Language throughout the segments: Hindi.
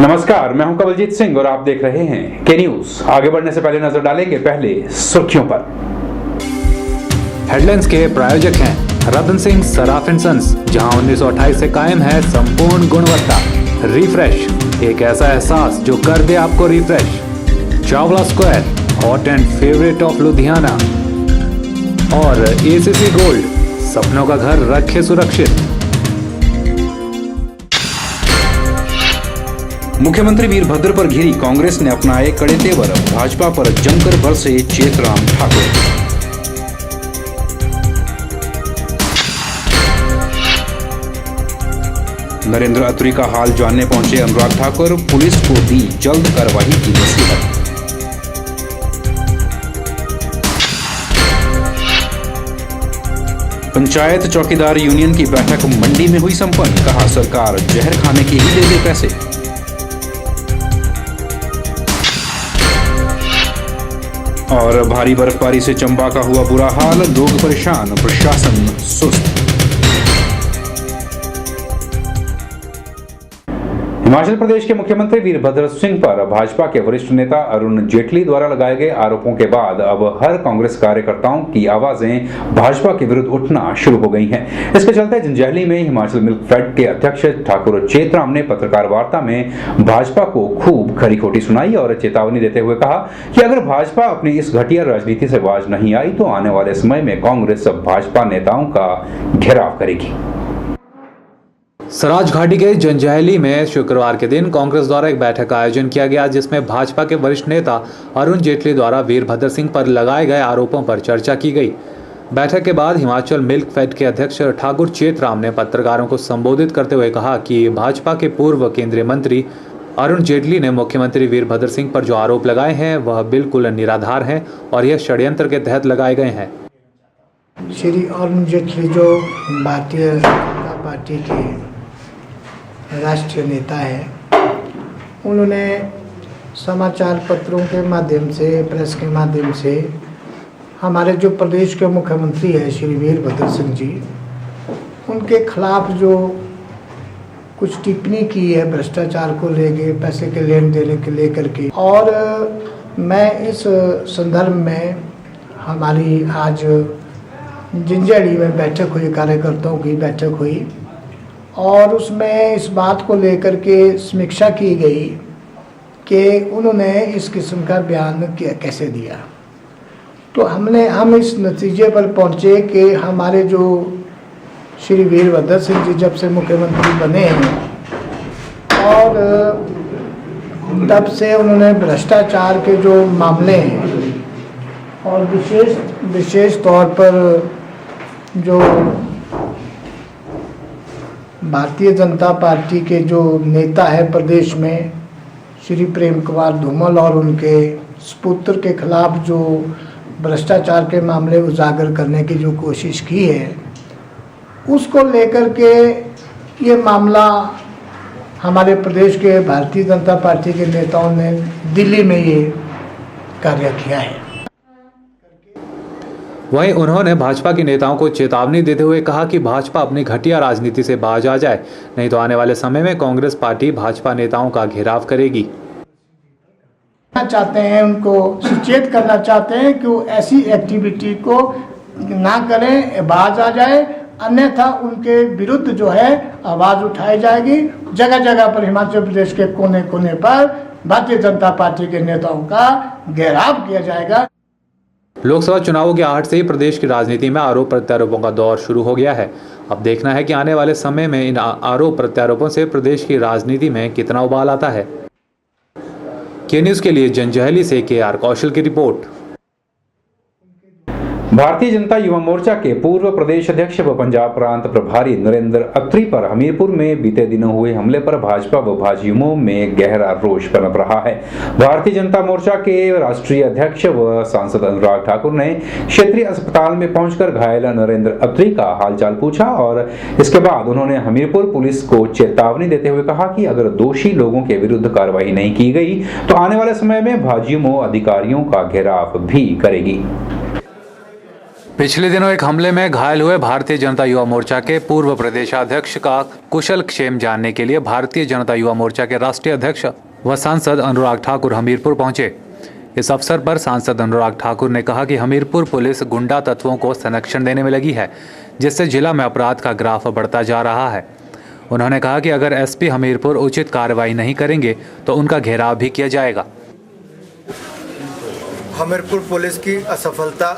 नमस्कार, मैं हूं कवलजीत सिंह और आप देख रहे हैं के न्यूज। आगे बढ़ने से पहले नजर डालेंगे पहले सुर्खियों पर। हेडलाइंस के प्रायोजक हैं रतन सिंह सराफ एंड सन्स, जहां 1928 से कायम है संपूर्ण गुणवत्ता। रिफ्रेश, एक ऐसा एहसास जो कर दे आपको refresh. Chawla square, hot and favourite of Ludhiana. और एसीसी गोल्ड, सपनों का घर रखे सुरक्षित। मुख्यमंत्री वीरभद्र पर घिरी कांग्रेस ने अपनाए कड़े तेवर, भाजपा पर जमकर बरसे चेतराम ठाकुर। नरेंद्र अत्री का हाल जानने पहुंचे अनुराग ठाकुर, पुलिस को दी जल्द कार्रवाई की नसीहत। पंचायत चौकीदार यूनियन की बैठक मंडी में हुई संपन्न, कहा सरकार जहर खाने के ही दे पैसे। और भारी बर्फबारी से चंबा का हुआ बुरा हाल, लोग परेशान, प्रशासन सुस्त। हिमाचल प्रदेश के मुख्यमंत्री वीरभद्र सिंह पर भाजपा के वरिष्ठ नेता अरुण जेटली द्वारा लगाए गए आरोपों के बाद अब हर कांग्रेस कार्यकर्ताओं की आवाजें भाजपा के विरुद्ध उठना शुरू हो गई हैं। इसके चलते जंजैहली में हिमाचल मिल्क फेड के अध्यक्ष ठाकुर चेतराम ने पत्रकार वार्ता में भाजपा को खूब खरी खोटी सुनाई और चेतावनी देते हुए कहा कि अगर भाजपा अपनी इस घटिया राजनीति से बाज नहीं आई तो आने वाले समय में कांग्रेस भाजपा नेताओं का घेराव करेगी। सराज घाटी के जंजैहली में शुक्रवार के दिन कांग्रेस द्वारा एक बैठक का आयोजन किया गया, जिसमें भाजपा के वरिष्ठ नेता अरुण जेटली द्वारा वीरभद्र सिंह पर लगाए गए आरोपों पर चर्चा की गई। बैठक के बाद हिमाचल मिल्क फेड के अध्यक्ष ठाकुर चेतराम ने पत्रकारों को संबोधित करते हुए कहा कि भाजपा के पूर्व केंद्रीय मंत्री अरुण जेटली ने मुख्यमंत्री वीरभद्र सिंह पर जो आरोप लगाए हैं वह बिल्कुल निराधार हैं और यह षड्यंत्र के तहत लगाए गए हैं। श्री अरुण जेटली जो भारतीय जनता पार्टी के राष्ट्रीय नेता है, उन्होंने समाचार पत्रों के माध्यम से, प्रेस के माध्यम से हमारे जो प्रदेश के मुख्यमंत्री हैं श्री वीरभद्र सिंह जी, उनके खिलाफ जो कुछ टिप्पणी की है भ्रष्टाचार को लेके, पैसे के लेन देन के लेकर के। और मैं इस संदर्भ में हमारी आज जंजैहली में बैठक हुई, कार्यकर्ताओं की बैठक हुई और उसमें इस बात को लेकर के समीक्षा की गई कि उन्होंने इस किस्म का बयान कैसे दिया। तो हम इस नतीजे पर पहुंचे कि हमारे जो श्री वीरभद्र सिंह जी जब से मुख्यमंत्री बने हैं और तब से उन्होंने भ्रष्टाचार के जो मामले हैं और विशेष तौर पर जो भारतीय जनता पार्टी के जो नेता है प्रदेश में श्री प्रेम कुमार धूमल और उनके सुपुत्र के खिलाफ जो भ्रष्टाचार के मामले उजागर करने की जो कोशिश की है, उसको लेकर के ये मामला हमारे प्रदेश के भारतीय जनता पार्टी के नेताओं ने दिल्ली में ये कार्य किया है। वहीं उन्होंने भाजपा के नेताओं को चेतावनी देते हुए कहा कि भाजपा अपनी घटिया राजनीति से बाज आ जाए, नहीं तो आने वाले समय में कांग्रेस पार्टी भाजपा नेताओं का घेराव करेगी। चाहते हैं, उनको सचेत करना चाहते हैं कि वो ऐसी एक्टिविटी को ना करें, बाज आ जाए, अन्यथा उनके विरुद्ध जो है आवाज उठाई जाएगी। जगह जगह पर हिमाचल प्रदेश के कोने कोने पर भारतीय जनता पार्टी के नेताओं का घेराव किया जाएगा। लोकसभा चुनावों की आहट से ही प्रदेश की राजनीति में आरोप प्रत्यारोपों का दौर शुरू हो गया है। अब देखना है कि आने वाले समय में इन आरोप प्रत्यारोपों से प्रदेश की राजनीति में कितना उबाल आता है। के न्यूज के लिए जंजैहली से KR कौशल की रिपोर्ट। भारतीय जनता युवा मोर्चा के पूर्व प्रदेश अध्यक्ष व पंजाब प्रांत प्रभारी नरेंद्र अत्री पर हमीरपुर में बीते दिनों हुए हमले पर भाजपा व भाजयुमो में गहरा रोष पनप रहा है। भारतीय जनता मोर्चा के राष्ट्रीय अध्यक्ष व सांसद अनुराग ठाकुर ने क्षेत्रीय अस्पताल में पहुंचकर घायल नरेंद्र अत्री का हालचाल पूछा और इसके बाद उन्होंने हमीरपुर पुलिस को चेतावनी देते हुए कहा कि अगर दोषी लोगों के विरुद्ध कार्रवाई नहीं की गई तो आने वाले समय में भाजयुमो अधिकारियों का घेराव भी करेगी। पिछले दिनों एक हमले में घायल हुए भारतीय जनता युवा मोर्चा के पूर्व प्रदेशाध्यक्ष का कुशल क्षेम जानने के लिए भारतीय जनता युवा मोर्चा के राष्ट्रीय अध्यक्ष व सांसद अनुराग ठाकुर हमीरपुर पहुंचे। इस अवसर पर सांसद अनुराग ठाकुर ने कहा कि हमीरपुर पुलिस गुंडा तत्वों को संरक्षण देने में लगी है, जिससे जिला में अपराध का ग्राफ बढ़ता जा रहा है। उन्होंने कहा कि अगर एसपी हमीरपुर उचित कार्रवाई नहीं करेंगे तो उनका घेराव भी किया जाएगा। हमीरपुर पुलिस की असफलता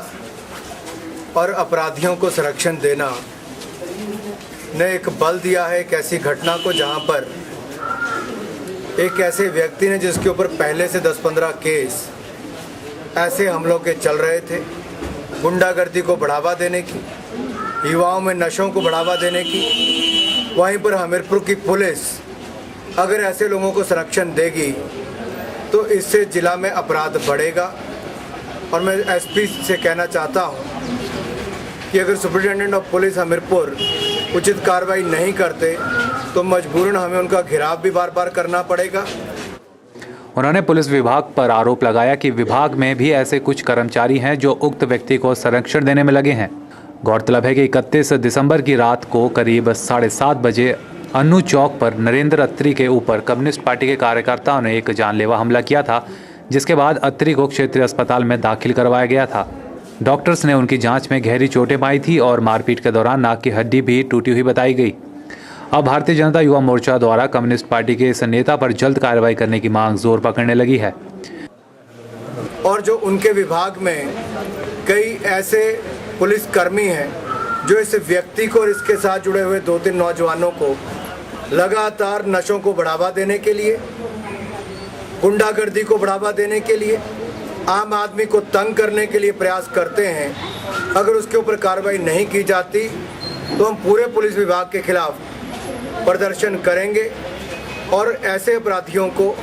और अपराधियों को संरक्षण देना ने एक बल दिया है एक ऐसी घटना को जहां पर एक ऐसे व्यक्ति ने जिसके ऊपर पहले से 10-15 केस ऐसे हमलों के चल रहे थे, गुंडागर्दी को बढ़ावा देने की, युवाओं में नशों को बढ़ावा देने की, वहीं पर हमीरपुर की पुलिस अगर ऐसे लोगों को संरक्षण देगी तो इससे जिला में अपराध बढ़ेगा। और मैं एसपी से कहना चाहता हूं कि अगर सुपरिटेंडेंट ऑफ पुलिस हमीरपुर उचित कार्रवाई नहीं करते तो मजबूरन हमें उनका घेराव भी बार बार करना पड़ेगा। उन्होंने पुलिस विभाग पर आरोप लगाया कि विभाग में भी ऐसे कुछ कर्मचारी हैं जो उक्त व्यक्ति को संरक्षण देने में लगे हैं। गौरतलब है कि 31 दिसंबर की रात को करीब 7:30 बजे अन्नू चौक पर नरेंद्र अत्री के ऊपर कम्युनिस्ट पार्टी के कार्यकर्ताओं ने एक जानलेवा हमला किया था, जिसके बाद अत्री को क्षेत्रीय अस्पताल में दाखिल करवाया गया था। डॉक्टर्स ने उनकी जांच में गहरी चोटें पाई थी और मारपीट के दौरान नाक की हड्डी भी टूटी हुई बताई गई। अब भारतीय जनता युवा मोर्चा द्वारा कम्युनिस्ट पार्टी के इस नेता पर जल्द कार्रवाई करने की मांग जोर पकड़ने लगी है। और जो उनके विभाग में कई ऐसे पुलिसकर्मी हैं जो इस व्यक्ति को और इसके साथ जुड़े हुए 2-3 नौजवानों को लगातार नशों को बढ़ावा देने के लिए, गुंडागर्दी को बढ़ावा देने के लिए, आम आदमी को तंग करने के लिए प्रयास करते हैं। अगर उसके ऊपर कार्रवाई नहीं की जाती तो हम पूरे पुलिस विभाग के खिलाफ प्रदर्शन करेंगे और ऐसे अपराधियों को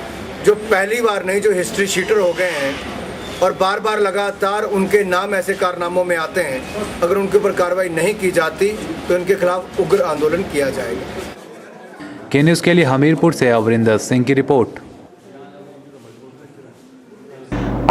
जो पहली बार नहीं, जो हिस्ट्री शीटर हो गए हैं और बार बार लगातार उनके नाम ऐसे कारनामों में आते हैं, अगर उनके ऊपर कार्रवाई नहीं की जाती तो उनके खिलाफ उग्र आंदोलन किया जाएगा। के न्यूज़ के लिए हमीरपुर से अवरिंदर सिंह की रिपोर्ट।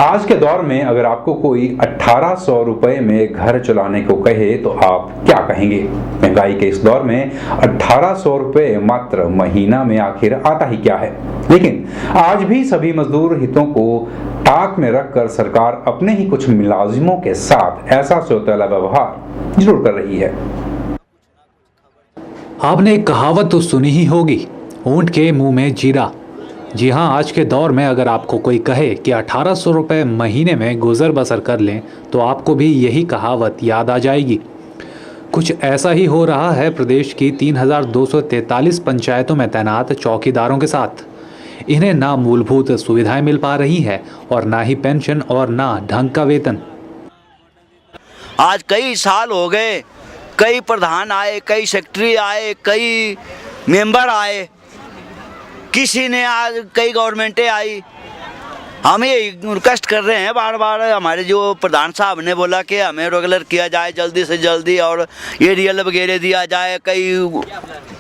आज के दौर में अगर आपको कोई 1800 रुपए में घर चलाने को कहे तो आप क्या कहेंगे? महंगाई के इस दौर में 1800 रुपए मात्र महीना में आखिर आता ही क्या है? लेकिन आज भी सभी मजदूर हितों को ताक में रखकर सरकार अपने ही कुछ मुलाजिमों के साथ ऐसा सौतेला व्यवहार जरूर कर रही है। आपने एक कहावत तो सुनी ही होगी, ऊंट के मुंह में जीरा। जी हाँ, आज के दौर में अगर आपको कोई कहे कि 1800 रुपये महीने में गुजर बसर कर लें तो आपको भी यही कहावत याद आ जाएगी। कुछ ऐसा ही हो रहा है प्रदेश की 3243 पंचायतों में तैनात चौकीदारों के साथ। इन्हें ना मूलभूत सुविधाएं मिल पा रही है और ना ही पेंशन और ना ढंग का वेतन। आज कई साल हो गए, कई प्रधान आए, कई सेक्रेटरी आए, कई मेंबर आए, किसी ने आज कई गवर्नमेंटें आई। हम ये रिक्वेस्ट कर रहे हैं बार बार, हमारे जो प्रधान साहब ने बोला कि हमें रेगुलर किया जाए जल्दी से जल्दी और एरियल वगैरह दिया जाए। कई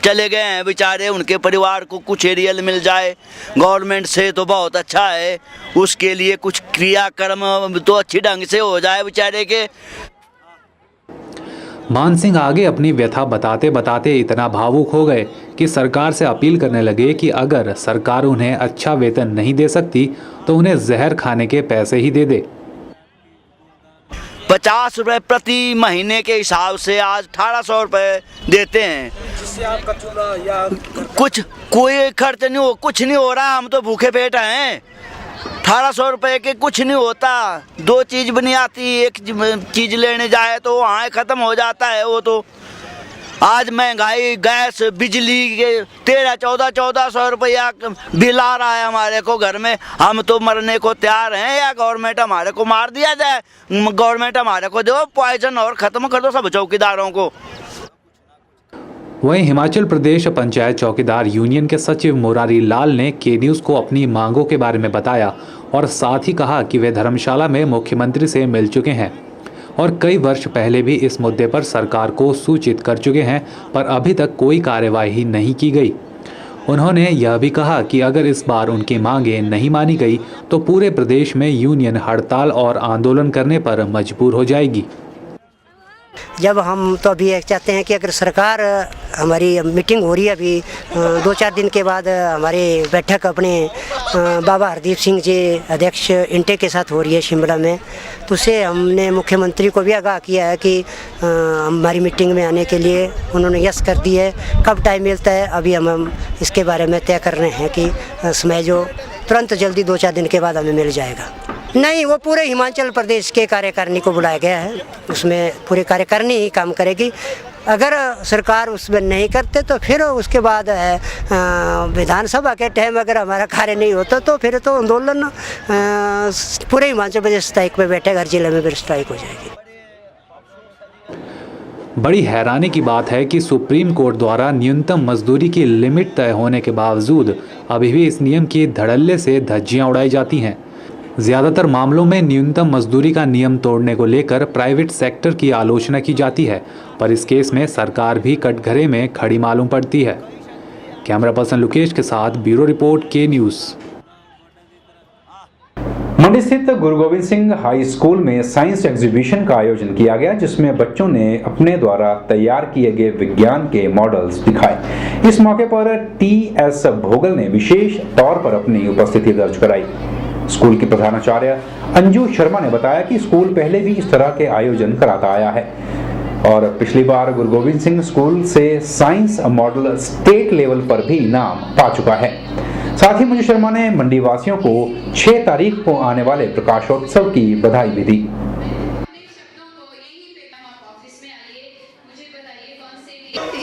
चले गए हैं बेचारे, उनके परिवार को कुछ एरियल मिल जाए गवर्नमेंट से तो बहुत अच्छा है। उसके लिए कुछ क्रियाक्रम तो अच्छी ढंग से हो जाए बेचारे के। मान सिंह आगे अपनी व्यथा बताते बताते इतना भावुक हो गए कि सरकार से अपील करने लगे कि अगर सरकार उन्हें अच्छा वेतन नहीं दे सकती तो उन्हें जहर खाने के पैसे ही दे दे। 50 रुपये प्रति महीने के हिसाब से आज 1800 रुपये देते हैं, जिससे आपका चूल्हा या कुछ कोई खर्च नहीं हो, कुछ नहीं हो रहा। हम तो भूखे पेट हैं। 1800 रुपये के कुछ नहीं होता, 2 चीज़ भी नहीं आती। एक चीज़ लेने जाए तो वहाँ ख़त्म हो जाता है वो तो। आज महंगाई, गैस, बिजली के 1300-1400 रुपया बिल आ रहा है हमारे को घर में। हम तो मरने को तैयार हैं या गवर्नमेंट हमारे को मार दिया जाए। गवर्नमेंट हमारे को दो पॉइजन और ख़त्म कर दो सब चौकीदारों को। वहीं हिमाचल प्रदेश पंचायत चौकीदार यूनियन के सचिव मुरारी लाल ने के न्यूज़ को अपनी मांगों के बारे में बताया और साथ ही कहा कि वे धर्मशाला में मुख्यमंत्री से मिल चुके हैं और कई वर्ष पहले भी इस मुद्दे पर सरकार को सूचित कर चुके हैं, पर अभी तक कोई कार्यवाही नहीं की गई। उन्होंने यह भी कहा कि अगर इस बार उनकी मांगें नहीं मानी गई तो पूरे प्रदेश में यूनियन हड़ताल और आंदोलन करने पर मजबूर हो जाएगी। जब हम तो अभी एक चाहते हैं कि अगर सरकार हमारी मीटिंग हो रही है अभी 2-4 दिन के बाद हमारी बैठक अपने बाबा हरदीप सिंह जी अध्यक्ष इंटे के साथ हो रही है शिमला में, तो उससे हमने मुख्यमंत्री को भी आगाह किया है कि हमारी मीटिंग में आने के लिए उन्होंने यस कर दी है। कब टाइम मिलता है अभी हम इसके बारे में तय कर रहे हैं कि समय जो तुरंत जल्दी 2-4 दिन के बाद हमें मिल जाएगा। नहीं, वो पूरे हिमाचल प्रदेश के कार्यकारिणी को बुलाया गया है, उसमें पूरी कार्यकारिणी ही काम करेगी। अगर सरकार उसमें नहीं करते तो फिर उसके बाद विधानसभा के टाइम अगर हमारा कार्य नहीं होता तो फिर तो आंदोलन पूरे हिमाचल प्रदेश स्ट्राइक पे बैठे, हर जिले में फिर स्ट्राइक हो जाएगी। बड़ी हैरानी की बात है कि सुप्रीम कोर्ट द्वारा न्यूनतम मजदूरी की लिमिट तय होने के बावजूद अभी भी इस नियम की धड़ल्ले से धज्जियां उड़ाई जाती हैं। ज़्यादातर मामलों में न्यूनतम मजदूरी का नियम तोड़ने को लेकर प्राइवेट सेक्टर की आलोचना की जाती है, पर इस केस में सरकार भी कटघरे में खड़ी मालूम पड़ती है। कैमरा पर्सन लुकेश के साथ ब्यूरो रिपोर्ट के न्यूज़। मंडी स्थित गुरु गोविंद सिंह हाई स्कूल में साइंस एग्जीबिशन का आयोजन किया गया, जिसमें बच्चों ने अपने द्वारा तैयार किए गए विज्ञान के मॉडल्स दिखाए। इस मौके पर टी.एस. भोगल ने विशेष तौर पर अपनी उपस्थिति दर्ज कराई। स्कूल की प्रधानाचार्य अंजू शर्मा ने बताया कि स्कूल पहले भी इस तरह के आयोजन कराता आया है और पिछली बार गुरु गोविंद सिंह स्कूल से साइंस मॉडल स्टेट लेवल पर भी इनाम पा चुका है। साथ ही अंजू शर्मा ने मंडी वासियों को 6 तारीख को आने वाले प्रकाशोत्सव की बधाई भी दी।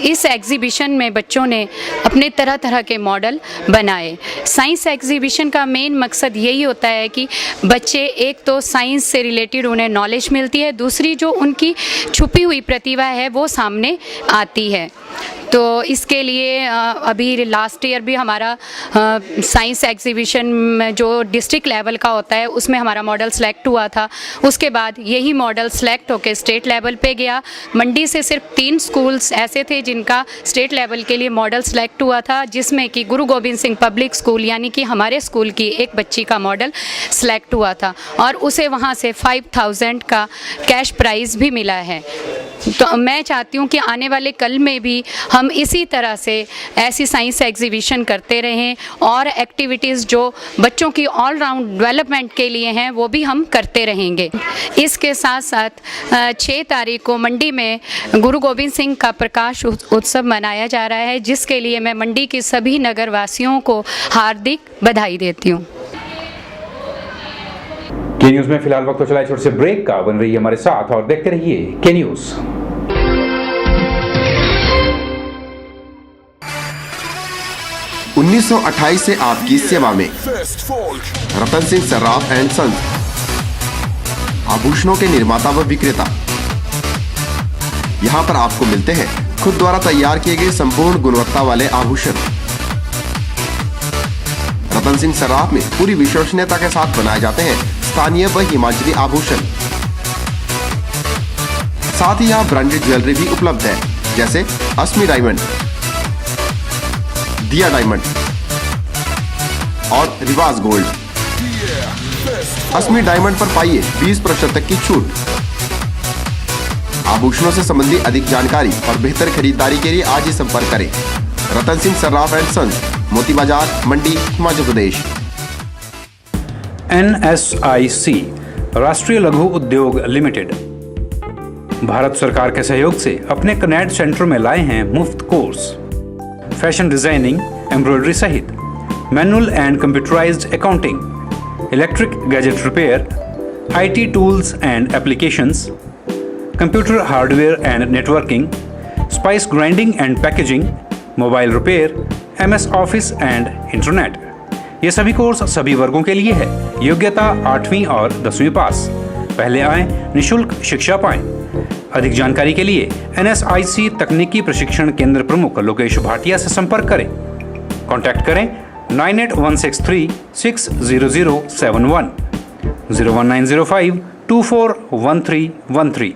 इस एग्जीबिशन में बच्चों ने अपने तरह तरह के मॉडल बनाए। साइंस एग्जीबिशन का मेन मकसद यही होता है कि बच्चे एक तो साइंस से रिलेटेड उन्हें नॉलेज मिलती है, दूसरी जो उनकी छुपी हुई प्रतिभा है वो सामने आती है। तो इसके लिए अभी लास्ट ईयर भी हमारा साइंस एग्जीबिशन में जो डिस्ट्रिक्ट लेवल का होता है उसमें हमारा मॉडल सेलेक्ट हुआ था। उसके बाद यही मॉडल सेलेक्ट होकर स्टेट लेवल पे गया। मंडी से सिर्फ 3 स्कूल्स ऐसे थे जिनका स्टेट लेवल के लिए मॉडल सेलेक्ट हुआ था, जिसमें कि गुरु गोविंद सिंह पब्लिक स्कूल यानी कि हमारे स्कूल की एक बच्ची का मॉडल सेलेक्ट हुआ था और उसे वहाँ से 5000 का कैश प्राइज़ भी मिला है। तो मैं चाहती हूँ कि आने वाले कल में भी हम इसी तरह से ऐसी साइंस एग्जीबिशन करते रहें और एक्टिविटीज़ जो बच्चों की ऑल राउंड डेवलपमेंट के लिए हैं वो भी हम करते रहेंगे। इसके साथ साथ 6 तारीख को मंडी में गुरु गोविंद सिंह का प्रकाश उत्सव मनाया जा रहा है, जिसके लिए मैं मंडी के सभी नगर वासियों को हार्दिक बधाई देती हूँ। के न्यूज़ में फिलहाल वक्त तो चला छोटे से ब्रेक का, बन रही है हमारे साथ और देखते रहिए के न्यूज़। उन्नीस 1928 से आपकी सेवा में रतन सिंह सर्राफ एंड सन्स, आभूषणों के निर्माता व विक्रेता। यहाँ पर आपको मिलते हैं खुद द्वारा तैयार किए गए संपूर्ण गुणवत्ता वाले आभूषण। रतन सिंह सर्राफ में पूरी विश्वसनीयता के साथ बनाए जाते हैं स्थानीय व हिमाचली आभूषण। साथ ही यहाँ ब्रांडेड ज्वेलरी भी उपलब्ध है, जैसे अस्मी डायमंड, दिया डायमंड और रिवाज गोल्ड। अस्मी डायमंड पर पाइए 20% तक की छूट। आभूषणों से संबंधित अधिक जानकारी और बेहतर खरीदारी के लिए आज ही संपर्क करें। रतन सिंह सर्राफ एंड सन्स, मोती बाजार, मंडी, हिमाचल प्रदेश। NSIC राष्ट्रीय लघु उद्योग लिमिटेड भारत सरकार के सहयोग से अपने कनेड सेंटर में लाए हैं मुफ्त कोर्स फैशन डिजाइनिंग, एम्ब्रॉयडरी सहित manual and computerised accounting, electric gadget repair, IT tools and applications, computer hardware and networking, spice grinding and packaging, mobile repair, MS office and internet. ये सभी कोर्स सभी वर्गों के लिए है। योग्यता 8वीं और 10वीं पास। पहले आएं, निःशुल्क शिक्षा पाएं। अधिक जानकारी के लिए NSIC तकनीकी प्रशिक्षण केंद्र प्रमुख लोकेश भाटिया से संपर्क करें। कॉन्टैक्ट करें 9816360071 01905 241313।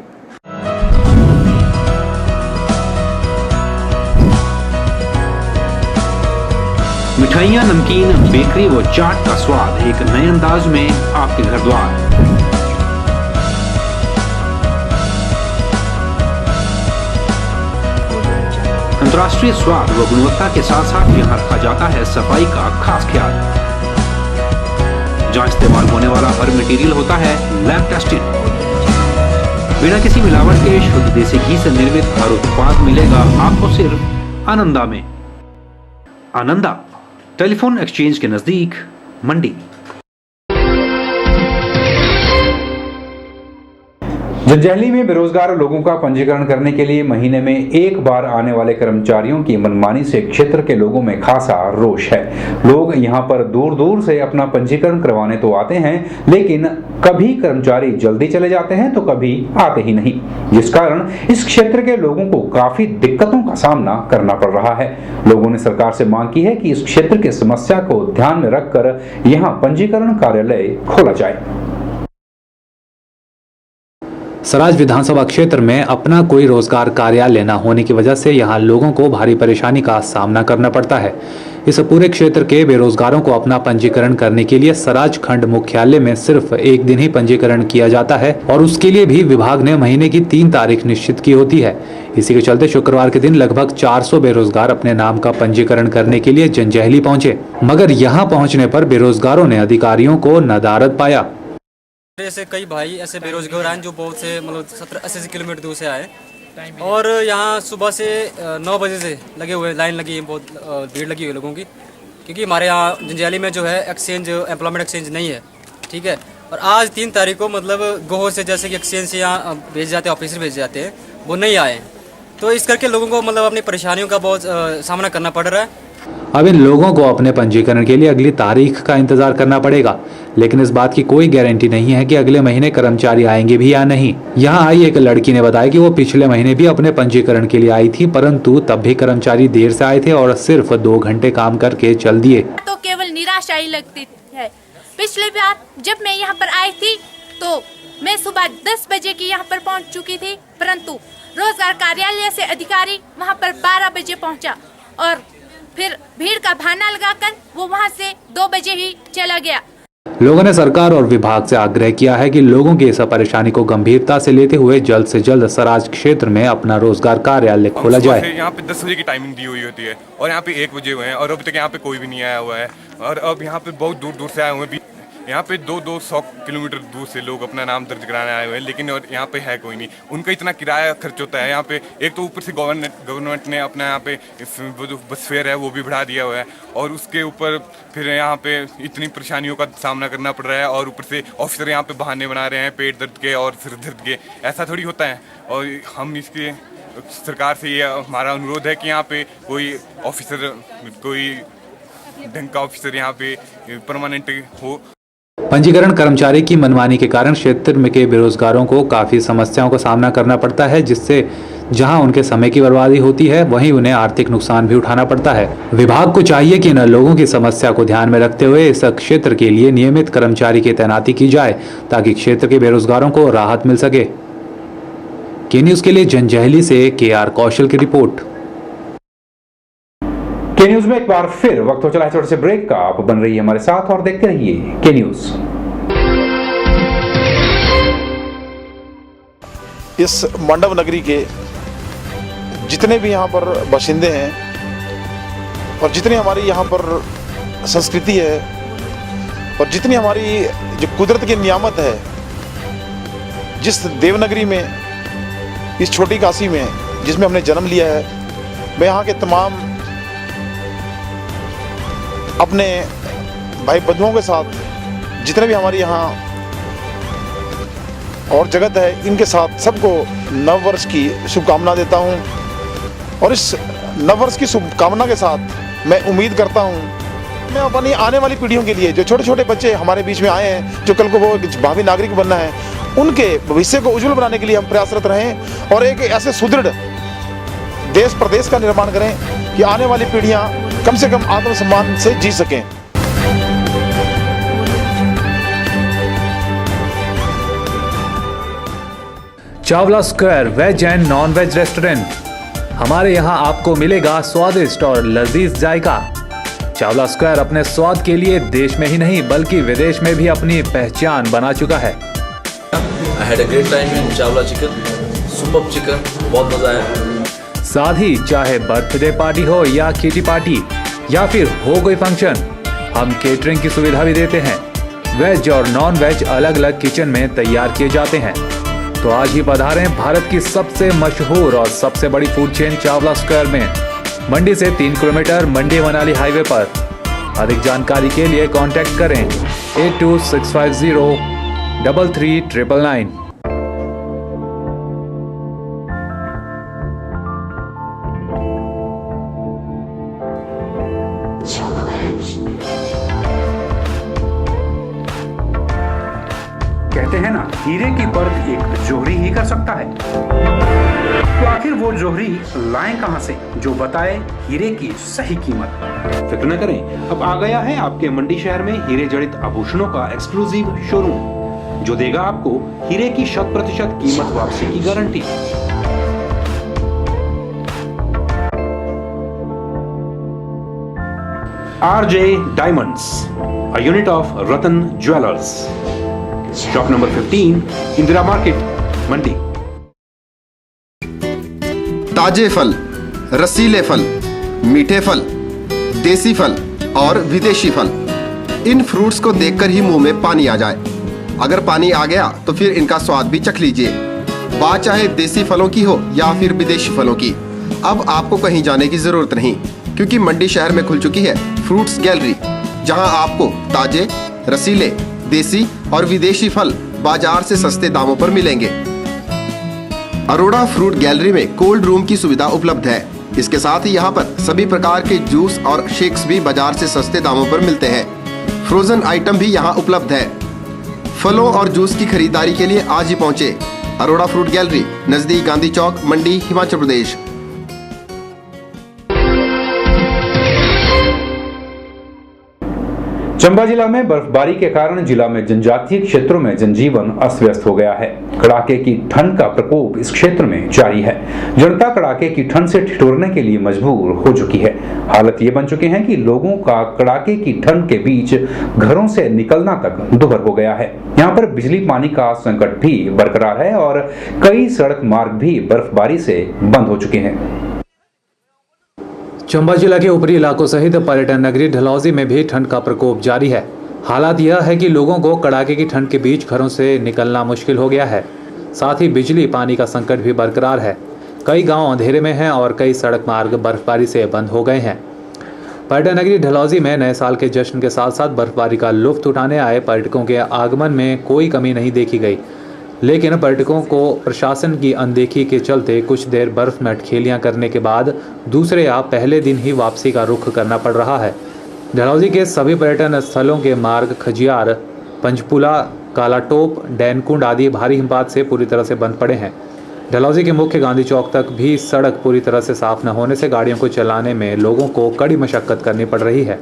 मिठाइयाँ, नमकीन, बेकरी व चाट का स्वाद एक नए अंदाज में आपके घर द्वार। अंतर्राष्ट्रीय स्वाद व गुणवत्ता के साथ साथ यहाँ रखा जाता है सफाई का खास ख्याल। जहाँ इस्तेमाल होने वाला हर मटेरियल होता है लैब टेस्टेड। बिना किसी मिलावट के शुद्ध देसी घी से निर्मित हर उत्पाद मिलेगा आपको सिर्फ आनंदा में। आनंदा टेलीफोन एक्सचेंज के नजदीक मंडी। जंजैहली में बेरोजगार लोगों का पंजीकरण करने के लिए महीने में एक बार आने वाले कर्मचारियों की मनमानी से क्षेत्र के लोगों में खासा रोष है। लोग यहां पर दूर दूर से अपना पंजीकरण करवाने तो आते हैं, लेकिन कभी कर्मचारी जल्दी चले जाते हैं तो कभी आते ही नहीं, जिस कारण इस क्षेत्र के लोगों को काफी दिक्कतों का सामना करना पड़ रहा है। लोगों ने सरकार से मांग की है कि इस क्षेत्र की समस्या को ध्यान में रखकर यहां पंजीकरण कार्यालय खोला जाए। सराज विधानसभा क्षेत्र में अपना कोई रोजगार कार्यालय न होने की वजह से यहां लोगों को भारी परेशानी का सामना करना पड़ता है। इस पूरे क्षेत्र के बेरोजगारों को अपना पंजीकरण करने के लिए सराज खंड मुख्यालय में सिर्फ एक दिन ही पंजीकरण किया जाता है और उसके लिए भी विभाग ने महीने की 3 तारीख निश्चित की होती है। इसी के चलते शुक्रवार के दिन लगभग 400 बेरोजगार अपने नाम का पंजीकरण करने के लिए जंजैहली पहुंचे, मगर यहाँ पहुंचने पर बेरोजगारों ने अधिकारियों को नदारद पाया। ऐसे कई भाई ऐसे बेरोजगार हैं जो बहुत से मतलब 70-80 किलोमीटर दूर से आए और यहाँ सुबह से 9 बजे से लगे हुए लाइन लगी है, बहुत भीड़ लगी हुई लोगों की, क्योंकि हमारे यहाँ जंजैहली में जो है एक्सचेंज एम्प्लॉयमेंट एक्सचेंज नहीं है, ठीक है। और आज 3 तारीख को मतलब गोह से जैसे कि एक्सचेंज से यहाँ भेज जाते हैं, ऑफिसर भेज जाते हैं, वो नहीं आए, तो इस करके लोगों को मतलब अपनी परेशानियों का बहुत सामना करना पड़ रहा है। अब इन लोगों को अपने पंजीकरण के लिए अगली तारीख का इंतजार करना पड़ेगा, लेकिन इस बात की कोई गारंटी नहीं है कि अगले महीने कर्मचारी आएंगे भी या नहीं। यहाँ आई एक लड़की ने बताया कि वो पिछले महीने भी अपने पंजीकरण के लिए आई थी, परंतु तब भी कर्मचारी देर से आए थे और सिर्फ 2 घंटे काम करके चल दिए। तो केवल निराशा ही लगती है। पिछले बार जब मैं यहाँ पर आई थी तो मैं सुबह 10 बजे की यहाँ पर पहुँच चुकी थी, परंतु रोजगार कार्यालय से अधिकारी वहाँ पर 12 बजे पहुँचा और फिर भीड़ का बहाना लगाकर वो वहाँ से 2 बजे ही चला गया। लोगों ने सरकार और विभाग से आग्रह किया है कि लोगों की इस परेशानी को गंभीरता से लेते हुए जल्द से जल्द सराज क्षेत्र में अपना रोजगार कार्यालय खोला जाए। यहाँ पे 10 बजे की टाइमिंग दी हुई होती है और यहाँ पे 1 बजे हुए हैं और अभी तक यहाँ पे कोई भी नहीं आया हुआ है और अब यहाँ पे बहुत दूर दूर से आए हुए हैं। यहाँ पे 200 किलोमीटर दूर से लोग अपना नाम दर्ज कराने आए हुए हैं, लेकिन और यहाँ पे है कोई नहीं। उनका इतना किराया खर्च होता है यहाँ पे, एक तो ऊपर से गवर्नमेंट ने अपना यहाँ पे जो बस फेयर है वो भी बढ़ा दिया हुआ है और उसके ऊपर फिर यहाँ पे इतनी परेशानियों का सामना करना पड़ रहा है और ऊपर से ऑफिसर यहाँ पे बहाने बना रहे हैं पेट दर्द के और सिर दर्द के। ऐसा थोड़ी होता है और हम इसके सरकार से ये हमारा अनुरोध है कि यहाँ पे कोई ऑफिसर, कोई ढंग का ऑफिसर यहाँ पे परमानेंट हो। पंजीकरण कर्मचारी की मनमानी के कारण क्षेत्र में के बेरोजगारों को काफी समस्याओं का सामना करना पड़ता है, जिससे जहां उनके समय की बर्बादी होती है वहीं उन्हें आर्थिक नुकसान भी उठाना पड़ता है। विभाग को चाहिए कि इन लोगों की समस्या को ध्यान में रखते हुए इस क्षेत्र के लिए नियमित कर्मचारी की तैनाती की जाए ताकि क्षेत्र के बेरोजगारों को राहत मिल सके। के न्यूज के लिए जंजैहली से KR कौशल की रिपोर्ट। के न्यूज में एक बार फिर वक्त हो चला है छोटे से ब्रेक का। आप बन रही है हमारे साथ और देखते रहिए के न्यूज। इस मंडप नगरी के जितने भी यहाँ पर बाशिंदे हैं और जितनी हमारी यहाँ पर संस्कृति है और जितनी हमारी जो कुदरत की नियामत है, जिस देवनगरी में, इस छोटी काशी में जिसमें हमने जन्म लिया है, मैं यहाँ के तमाम अपने भाई बंधुओं के साथ जितने भी हमारी यहाँ और जगत है, इनके साथ सबको नव वर्ष की शुभकामना देता हूँ और इस नव वर्ष की शुभकामना के साथ मैं उम्मीद करता हूँ मैं अपनी आने वाली पीढ़ियों के लिए, जो छोटे छोटे बच्चे हमारे बीच में आए हैं, जो कल को वो भावी नागरिक बनना है, उनके भविष्य को उज्जवल बनाने के लिए हम प्रयासरत रहें और एक ऐसे सुदृढ़ देश प्रदेश का निर्माण करें कि आने वाली पीढ़ियां कम से कम आत्मसम्मान से जी सकें। Chawla square veg and non veg restaurant. हमारे यहाँ आपको मिलेगा स्वादिष्ट और लजीज जायका। चावला स्क्वायर अपने स्वाद के लिए देश में ही नहीं बल्कि विदेश में भी अपनी पहचान बना चुका है। I had a great time in Chawla chicken, superb chicken, बहुत मजा आया। साथ ही चाहे बर्थडे पार्टी हो या किटी पार्टी या फिर हो कोई फंक्शन, हम केटरिंग की सुविधा भी देते हैं। वेज और नॉन वेज अलग अलग किचन में तैयार किए जाते हैं। तो आज ही पधारें भारत की सबसे मशहूर और सबसे बड़ी फूड चेन चावला स्क्वायर में, मंडी से 3 किलोमीटर, मंडी मनाली हाईवे पर। अधिक जानकारी के लिए कांटेक्ट करें 8265033999। कहते हैं ना, हीरे की परख एक जोहरी ही कर सकता है। तो आखिर वो जोहरी लाएं कहां से जो बताए हीरे की सही कीमत। फिक्र न करें, अब आ गया है आपके मंडी शहर में हीरे जड़ित आभूषणों का एक्सक्लूसिव शोरूम, जो देगा आपको हीरे की 100% कीमत वापसी की guarantee. RJ Diamonds, a unit of Ratan Jewelers. Shop number 15, Indira market, Mandi. ताजे फल, रसीले फल, मीठे फल, देसी फल और विदेशी फल, इन फ्रूट्स को देखकर ही मुंह में पानी आ जाए। अगर पानी आ गया तो फिर इनका स्वाद भी चख लीजिए। बात चाहे देसी फलों की हो या फिर विदेशी फलों की, अब आपको कहीं जाने की जरूरत नहीं, क्योंकि मंडी शहर में खुल चुकी है फ्रूट्स गैलरी, जहां आपको ताजे, रसीले, देसी और विदेशी फल बाजार से सस्ते दामों पर मिलेंगे। अरोड़ा फ्रूट गैलरी में कोल्ड रूम की सुविधा उपलब्ध है। इसके साथ ही यहाँ पर सभी प्रकार के जूस और शेक्स भी बाजार से सस्ते दामों पर मिलते हैं। फ्रोजन आइटम भी यहाँ उपलब्ध है। फलों और जूस की खरीदारी के लिए आज ही पहुँचे अरोड़ा फ्रूट गैलरी, नजदीक गांधी चौक, मंडी, हिमाचल प्रदेश। चंबा जिला में बर्फबारी के कारण जिला में जनजातीय क्षेत्रों में जनजीवन अस्त व्यस्त हो गया है। कड़ाके की ठंड का प्रकोप इस क्षेत्र में जारी है। जनता कड़ाके की ठंड से ठिठुरने के लिए मजबूर हो चुकी है। हालत ये बन चुकी है कि लोगों का कड़ाके की ठंड के बीच घरों से निकलना तक दुभर हो गया है। यहाँ पर बिजली पानी का संकट भी बरकरार है और कई सड़क मार्ग भी बर्फबारी से बंद हो चुके हैं। चंबा जिला के ऊपरी इलाकों सहित पर्यटन नगरी डलहौजी में भी ठंड का प्रकोप जारी है। हालात यह है कि लोगों को कड़ाके की ठंड के बीच घरों से निकलना मुश्किल हो गया है। साथ ही बिजली पानी का संकट भी बरकरार है। कई गांव अंधेरे में हैं और कई सड़क मार्ग बर्फबारी से बंद हो गए हैं। पर्यटन नगरी डलहौजी में नए साल के जश्न के साथ साथ बर्फबारी का लुत्फ उठाने आए पर्यटकों के आगमन में कोई कमी नहीं देखी गई, लेकिन पर्यटकों को प्रशासन की अनदेखी के चलते कुछ देर बर्फ में अटखेलियां करने के बाद दूसरे या पहले दिन ही वापसी का रुख करना पड़ रहा है। डलहौजी के सभी पर्यटन स्थलों के मार्ग खजियार, पंचपुला, कालाटोप, डैनकुंड आदि भारी हिमपात से पूरी तरह से बंद पड़े हैं। डलहौजी के मुख्य गांधी चौक तक भी सड़क पूरी तरह से साफ न होने से गाड़ियों को चलाने में लोगों को कड़ी मशक्कत करनी पड़ रही है।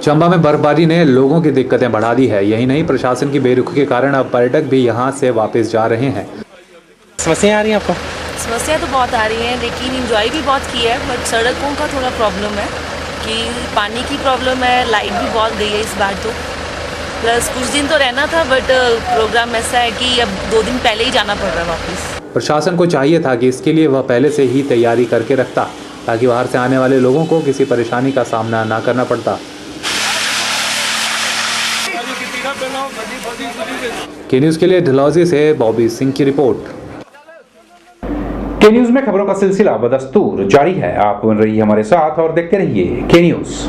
चंबा में बर्फबारी ने लोगों की दिक्कतें बढ़ा दी है। यही नहीं, प्रशासन की बेरुखी के कारण अब पर्यटक भी यहां से वापस जा रहे हैं। समस्याएं आ रही हैं आपको? समस्या तो बहुत आ रही हैं, लेकिन एंजॉय भी बहुत की है। बट सड़कों का थोड़ा प्रॉब्लम है कि पानी की प्रॉब्लम है, लाइट भी बहुत गई है इस बार तो। प्लस कुछ दिन तो रहना था, बट प्रोग्राम ऐसा है कि अब 2 दिन पहले ही जाना पड़ रहा है वापस। प्रशासन को चाहिए था कि इसके लिए वह पहले से ही तैयारी करके रखता, ताकि बाहर से आने वाले लोगों को किसी परेशानी का सामना न करना पड़ता। के न्यूज़ के लिए डलहौजी से बॉबी सिंह की रिपोर्ट। के न्यूज़ में खबरों का सिलसिला बदस्तूर जारी है। आप बन रही हमारे साथ और देखते रहिए के न्यूज़।